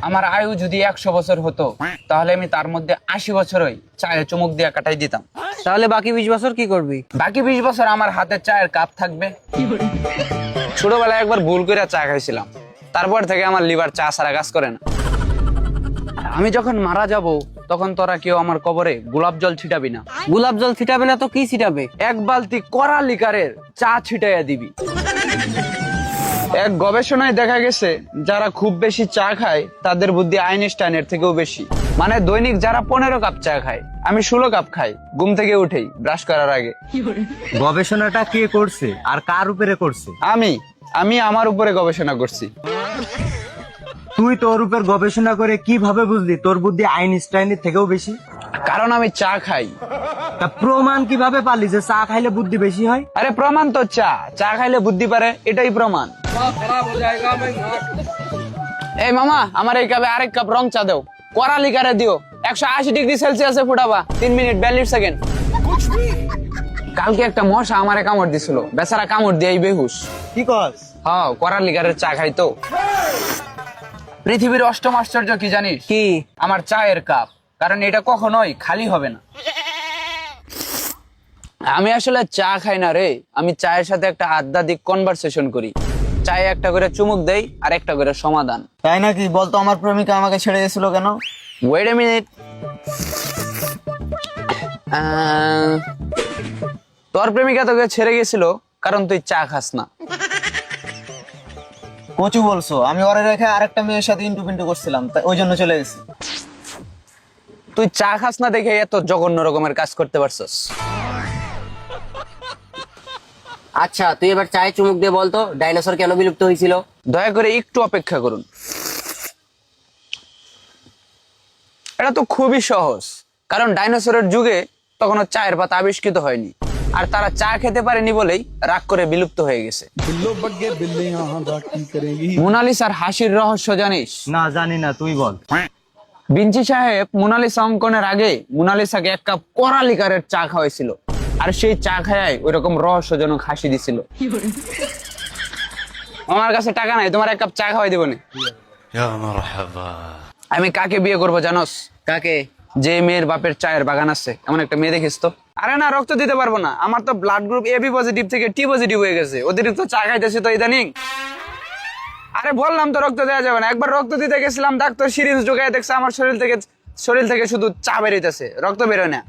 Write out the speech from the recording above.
আমার আয়ু যদি 100 বছর হতো তাহলে আমি তার মধ্যে 80 বছরই চায়ে চুমুক দিয়ে কাটাই দিতাম। তাহলে বাকি 20 বছর কি করবি? বাকি 20 বছর আমার হাতে চায়ের কাপ থাকবে। ছোটবেলায় একবার ভুল করে চা খাইছিলাম, তারপর থেকে আমার লিভার চা ছাড়া কাজ করে না। আমি যখন মারা যাব তখন তোরা কেউ আমার কবরে গোলাপ জল ছিটাবি না। গোলাপ জল ছিটাবে না তো কি ছিটাবে? এক বালতি কড়া লিকারের চা ছিটাইয়া দিবি। এক গবেষণায় দেখা গেছে যারা খুব বেশি চা খায় তাদের বুদ্ধি আইনস্টাইনের থেকেও বেশি। মানে দৈনিক যারা 15 কাপ চা খায়, আমি 16 কাপ খাই ঘুম থেকে উঠেই ব্রাশ করার আগে। গবেষণাটা কে করছে আর কার উপরে করছে? আমি আমার উপরে গবেষণা করছি। তুই তোর উপর গবেষণা করে কিভাবে বুঝলি তোর বুদ্ধি আইনস্টাইনের থেকেও বেশি? কারণ আমি চা খাই। তা প্রমাণ কিভাবে পালি যে চা খাইলে বুদ্ধি বেশি হয়? আরে প্রমাণ তো চা খাইলে বুদ্ধি পারে, এটাই প্রমাণ। এই মামা, আমার এই কাপে আরেক কাপ রং চা দাও, কড়া লিকারে দিও, 180 ডিগ্রি সেলসিয়াসে ফুটাবা, 3 মিনিট 42 সেকেন্ড। কালকে একটা মশা আমারে কামড় দিছিল, বেচারা কামড় দিয়েই বেহুশ। কি কস? হ্যাঁ, কড়া লিকারের চা খাই তো। পৃথিবীর অষ্টম আশ্চর্য কি জানিস? কি? আমার চায়ের কাপ, কারণ এটা কখনোই খালি হবে না। আমি আসলে চা খাই না রে, আমি চায়ের সাথে একটা আধ্যাত্মিক কনভারসেশন করি। চায়ে একটা করে চুমুক দেই আর একটা করে সমাধান। তাই নাকি? বলতো আমার প্রেমিকা আমাকে ছেড়ে গেছিল কেন? Wait a minute. তোর প্রেমিকা তোকে ছেড়ে গেছিল কারণ তুই চা খাস না। কচু বলছো? আমি ওরে রেখে আরেকটা মেয়ের সাথে ইন্টু পিন্টু করছিলাম, তাই ওই জন্য চলে গেছি। তুই চা খাস না দেখে এত জঘন্য রকমের কাজ করতে পারছস। আচ্ছা, তুই এবার চায়ে চুমুক দিয়ে বলতো ডাইনোসর কেন বিলুপ্ত হয়েছিল? দয়া করে একটু অপেক্ষা করুন। এটা তো খুবই সহজ, কারণ ডাইনোসরের যুগে তখনো চায়ের পাতা আবিষ্কৃত হয়নি, আর তারা চা খেতে পারেনি বলেই রাগ করে বিলুপ্ত হয়ে গেছে। মোনালিসার হাসির রহস্য জানিস? না, জানি না, তুই বল। বিঞ্চি সাহেব মোনালিসা অঙ্কনের আগে মোনালিসাকে এক কাপ কড়া লিকারের চা খাওয়াইছিল, আর সেই চা খায় ওই রকম রহস্যজনক হাসি দিছিল। আমার কাছে টাকা নাই, তোমার এক কাপ চা খাওয়াই দিব না। আমি কাকে বিয়ে করবো জানোস? কাকে? যে মেয়ের বাপের চায়ের বাগান আছে, এমন একটা মেয়ে দেখিস তো। আরে না, রক্ত দিতে পারবো না, আমার তো ব্লাড গ্রুপ এবি পজিটিভ থেকে টি পজিটিভ হয়ে গেছে, অতিরিক্ত চা খাইতেছি তো ইদানিং। আরে বললাম তো রক্ত দেওয়া যাবে না। একবার রক্ত দিতে গেছিলাম, ডাক্তার সিরিঞ্জ ঢুকায় দেখছে আমার শরীর থেকে শুধু চা বেরোইতেছে, রক্ত বেরোয় না।